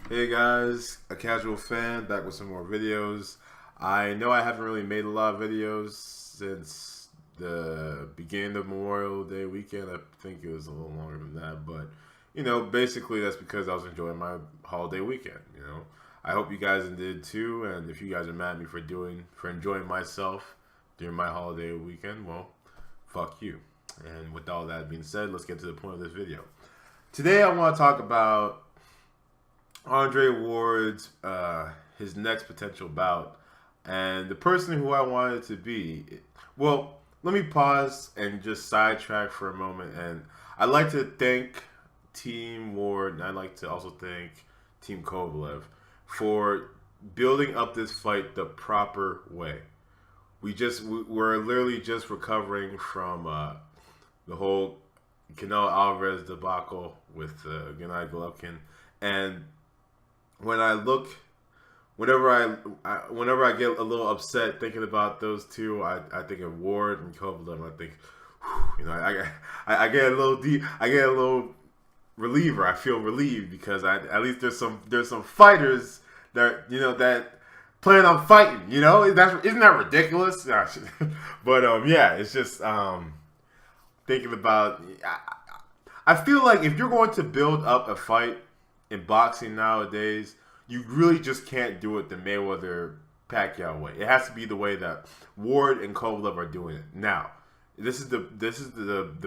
Hey guys, a casual fan back with some more videos. I know I haven't really made a lot of videos since the beginning of Memorial Day weekend. I think it was a little longer than that, but basically that's because I was enjoying my holiday weekend. I hope you guys did too, and if you guys are mad at me for enjoying myself during my holiday weekend, well, fuck you. And with all that being said, let's get to the point of this video. Today I want to talk about Andre Ward's his next potential bout, and the person who I wanted to be. Well, let me pause and just sidetrack for a moment. And I'd like to thank Team Ward, and I'd like to also thank Team Kovalev for building up this fight the proper way. We're literally just recovering from the whole Canelo Alvarez debacle with Gennady Golovkin, and when I look, whenever I get a little upset thinking about those two, I think of Ward and Kovalev. I think, I get a little deep. I get a little reliever. I feel relieved because at least there's some fighters that plan on fighting. Isn't that ridiculous? But yeah, it's just thinking about. I feel like if you're going to build up a fight in boxing nowadays, you really just can't do it the Mayweather Pacquiao way. It has to be the way that Ward and Kovalev are doing it now. This is the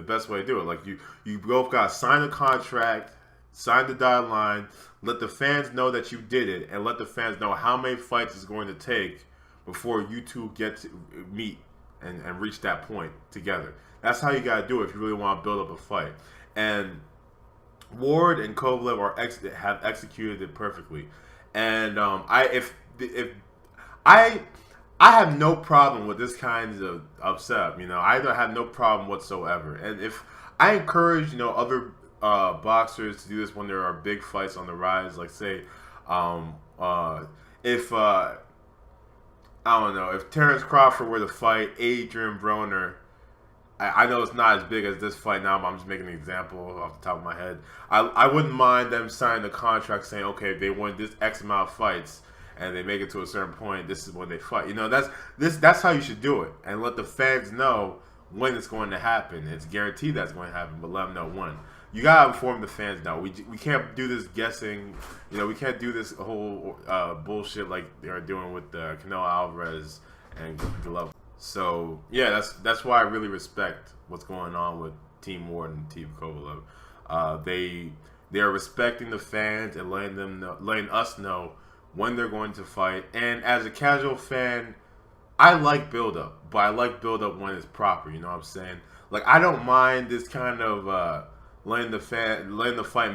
best way to do it. Like you both got to sign a contract, sign the dotted line, let the fans know that you did it, and let the fans know how many fights it's going to take before you two get to meet and reach that point together. That's how you got to do it if you really want to build up a fight. And Ward and Kovalev have executed it perfectly, and I I have no problem with this kind of setup. I don't have no problem whatsoever. And if I encourage other boxers to do this when there are big fights on the rise, like say um, if I don't know if Terrence Crawford were to fight Adrian Broner. I know it's not as big as this fight now, but I'm just making an example off the top of my head. I wouldn't mind them signing a contract saying, okay, if they win this X amount of fights and they make it to a certain point, this is when they fight. That's how you should do it, and let the fans know when it's going to happen. It's guaranteed that's going to happen, but let them know when. You gotta inform the fans now. We can't do this guessing. We can't do this whole bullshit like they're doing with Canelo Alvarez and Golovkin. So yeah, that's why I really respect what's going on with Team Ward and Team Kovalev. They are respecting the fans and letting us know when they're going to fight. And as a casual fan, I like build up, but I like build up when it's proper. You know what I'm saying? Like I don't mind this kind of letting the fight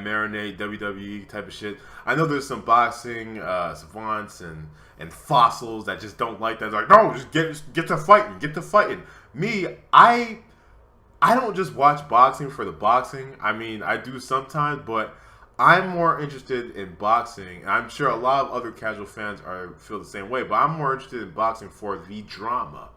marinate WWE type of shit. I know there's some boxing savants and fossils that just don't like that. They're like, no, just get to fighting. Me, I don't just watch boxing for the boxing. I mean, I do sometimes, but I'm more interested in boxing. And I'm sure a lot of other casual fans feel the same way, but I'm more interested in boxing for the drama.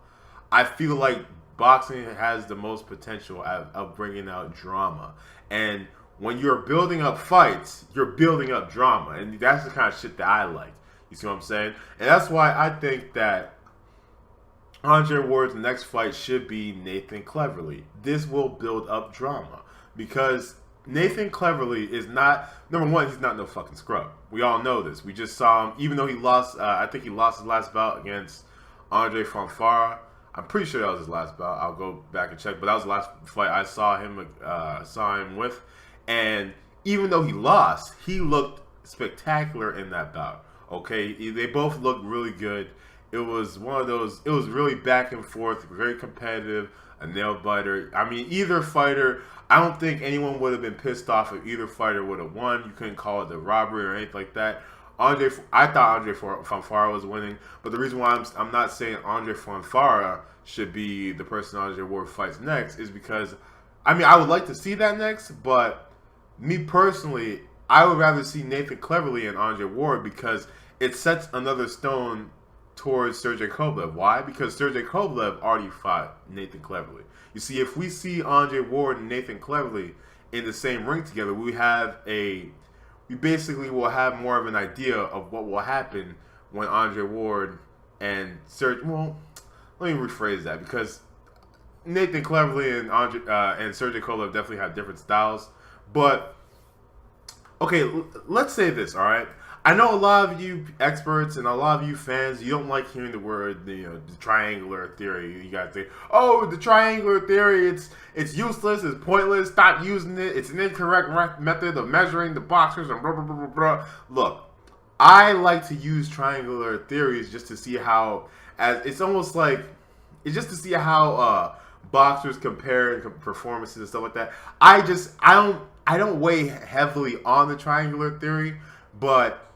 I feel like boxing has the most potential of bringing out drama. And when you're building up fights, you're building up drama. And that's the kind of shit that I like. You see what I'm saying? And that's why I think that Andre Ward's next fight should be Nathan Cleverly. This will build up drama because Nathan Cleverly is not number one. He's not no fucking scrub. We all know this. We just saw him, even though he lost. I think he lost his last bout against Andre Fonfara. I'm pretty sure that was his last bout. I'll go back and check, but that was the last fight I saw him with. And even though he lost, he looked spectacular in that bout. Okay, they both looked really good. It was one of those. It was really back and forth, very competitive, a nail biter. I mean, either fighter. I don't think anyone would have been pissed off if either fighter would have won. You couldn't call it a robbery or anything like that. I thought Andre Fonfara was winning, but the reason why I'm not saying Andre Fonfara should be the person Andre Ward fights next is because, I mean, I would like to see that next, but me personally, I would rather see Nathan Cleverly and Andre Ward because it sets another stone towards Sergey Kovalev. Why? Because Sergey Kovalev already fought Nathan Cleverly. You see, if we see Andre Ward and Nathan Cleverly in the same ring together, you basically will have more of an idea of what will happen when Andre Ward and Sergey. Well, let me rephrase that because Nathan Cleverly and Sergey Kovalev definitely have different styles. But okay, let's say this. All right, I know a lot of you experts and a lot of you fans, you don't like hearing the word, the triangular theory. You guys say, "Oh, the triangular theory, it's useless, it's pointless. Stop using it. It's an incorrect method of measuring the boxers and blah blah blah blah blah." Look, I like to use triangular theories just to see how, as it's almost like, it's just to see how boxers compare performances and stuff like that. I don't weigh heavily on the triangular theory, but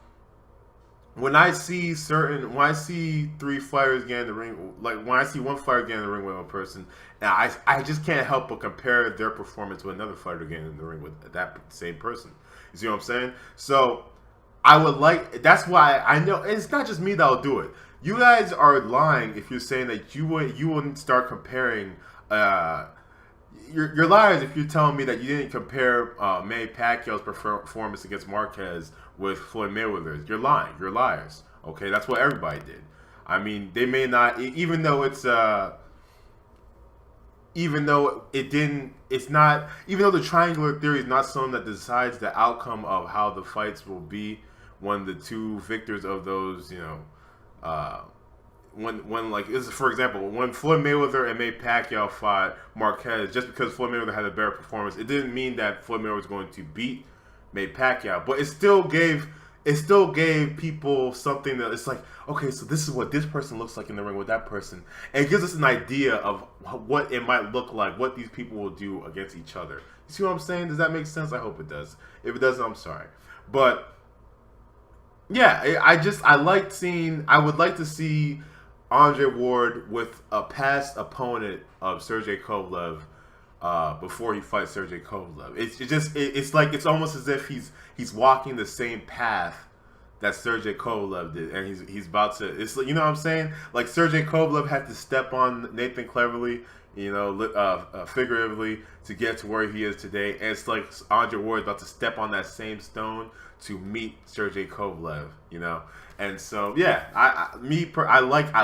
when I see three fighters get in the ring, like when I see one fighter get in the ring with one person, and I just can't help but compare their performance with another fighter getting in the ring with that same person. You see what I'm saying? So I would like. That's why I know it's not just me that'll do it. You guys are lying if you're saying that you wouldn't start comparing. You're liars if you're telling me that you didn't compare Manny Pacquiao's performance against Marquez with Floyd Mayweather's. You're lying. You're liars. Okay, that's what everybody did. I mean, they may not, even though the triangular theory is not something that decides the outcome of how the fights will be when the two victors of those, when like this is, for example, when Floyd Mayweather and Manny Pacquiao fought Marquez, just because Floyd Mayweather had a better performance, it didn't mean that Floyd Mayweather was going to beat Manny Pacquiao, but it still gave people something that it's like, okay, so this is what this person looks like in the ring with that person, and it gives us an idea of what it might look like, what these people will do against each other. You see what I'm saying? Does that make sense? I hope it does. If it doesn't, I'm sorry, but yeah, I would like to see Andre Ward with a past opponent of Sergey Kovalev before he fights Sergey Kovalev. It's almost as if he's walking the same path that Sergey Kovalev did, and he's about to. It's, you know what I'm saying? Like Sergey Kovalev had to step on Nathan Cleverly, figuratively, to get to where he is today, and it's like Andre Ward is about to step on that same stone to meet Sergey Kovalev, And so, yeah, I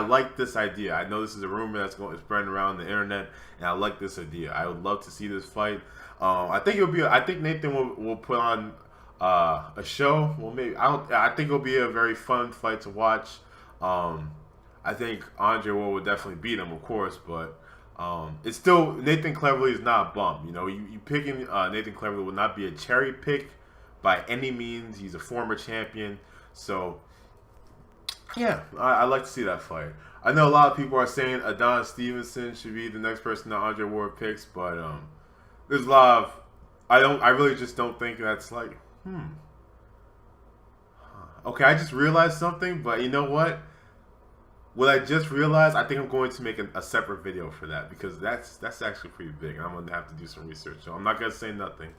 like this idea. I know this is a rumor that's spreading around the internet, and I like this idea. I would love to see this fight. I think Nathan will put on a show. Well, maybe I think it'll be a very fun fight to watch. I think Andre will definitely beat him, of course, but it's still, Nathan Cleverly is not a bum. You picking Nathan Cleverly will not be a cherry pick by any means. He's a former champion, so yeah, I like to see that fight. I know a lot of people are saying Adonis Stevenson should be the next person that Andre Ward picks, but there's a lot of I really just don't think that's like Okay, I just realized something, but you know what? What I just realized, I think I'm going to make a separate video for that, because that's actually pretty big, and I'm gonna have to do some research. So I'm not gonna say nothing,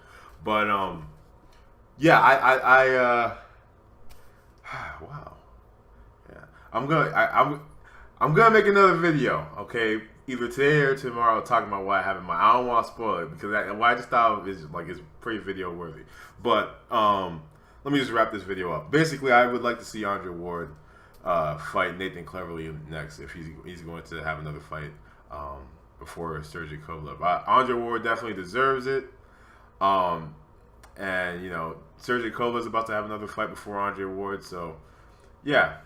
but yeah, wow, yeah, I'm gonna make another video, okay, either today or tomorrow, talking about what I have in mind. I don't want to spoil it because what I just thought is pretty video worthy. But let me just wrap this video up. Basically, I would like to see Andre Ward fight Nathan Cleverly next, if he's going to have another fight before Sergey Kovalev. Andre Ward definitely deserves it. And Sergey Kovalev is about to have another fight before Andre Ward, so yeah,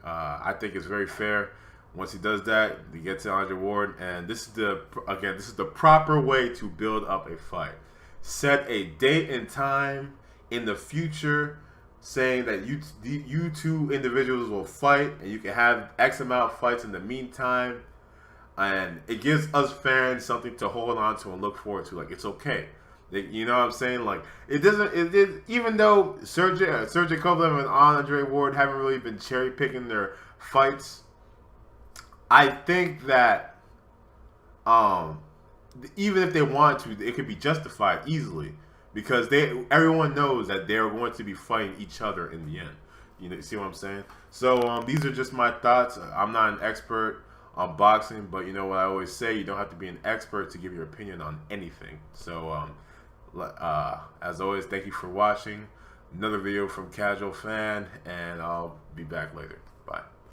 I think it's very fair. Once he does that, he gets to Andre Ward, and this is the proper way to build up a fight. Set a date and time in the future, saying that you two individuals will fight, and you can have X amount of fights in the meantime, and it gives us fans something to hold on to and look forward to. Like, it's okay. You know what I'm saying? Like, it doesn't. Even though Sergey Kovalev and Andre Ward haven't really been cherry picking their fights, I think that even if they want to, it could be justified easily, because everyone knows that they're going to be fighting each other in the end. You see what I'm saying? So these are just my thoughts. I'm not an expert on boxing, but you know what I always say: you don't have to be an expert to give your opinion on anything. So as always, thank you for watching. another video from Casual Fan, and I'll be back later. Bye.